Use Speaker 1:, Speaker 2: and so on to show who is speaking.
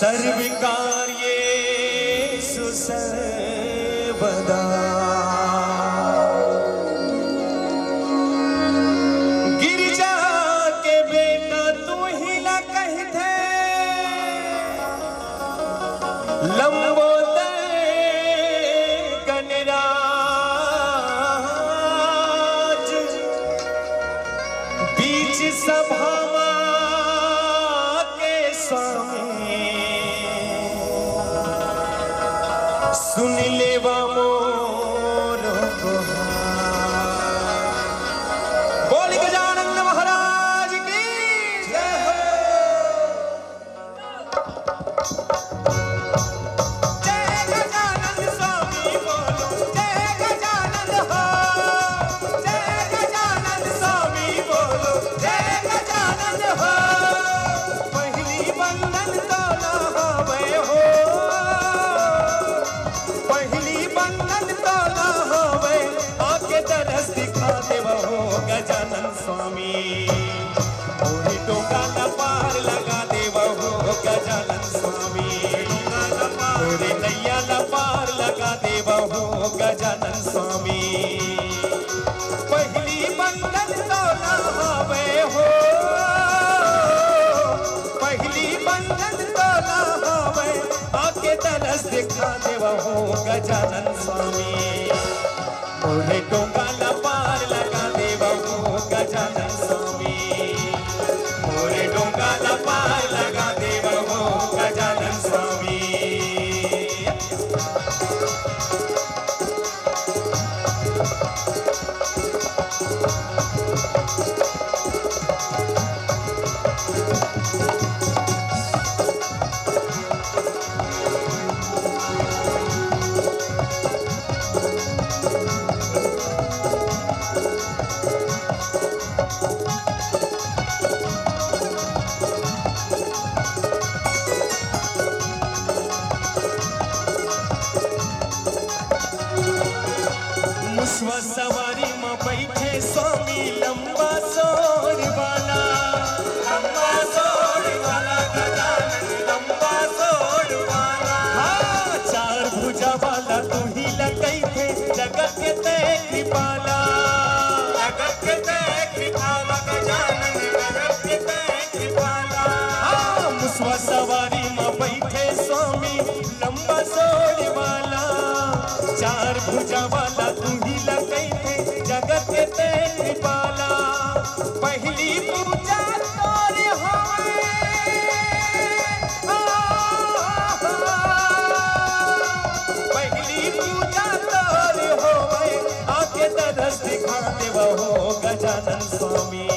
Speaker 1: सर्वकार्येषु सर्वदा गिरिजा के बेटा तू ही न कह थे लंबोदर गणराज बीच सभा सुन लेवा मोर बोल गजानन महाराज की जय हो। जय गजानन स्वामी बोलो जय गजानन हो। जय गजानन स्वामी बोलो जय गजानन हो। पहली बंधन तो न होवे हो। गजानन स्वामी मोरे डोंगा न पार लगा देवा हो। गजानन स्वामी मोरे नैया न पार लगा देवा हो। गजानन स्वामी पहली बंधन तो न होवे हो। पहली बंधन तो न होवे आके तरस दिखा देवा हो। गजानन स्वामी मोरे डोंगा न पार लगा देवा हो। गजानन स्वामी मोरे डोंगा न पार लगा देवा हो। गजानन स्वामी सवारी में बैठे स्वामी लंबा सोर वाला। लंबा सोर वाला गजानन लंबा सोर वाला। हाँ चार भुजा वाला तू ही लगई थे जगत के ते कृपाला। जगत के ते कृपाला गजानन जगत के ते कृपाला। हाँ मुसवा सवारी में बैठे स्वामी लंबा सोर वाला। चार भुजा वाला तू ही लगई थे जगत के ते कृपाला। पहली पूजा तोरे होवे पहली पूजा तोरे होवे आके तरस दिखा देवा हो। गजानन स्वामी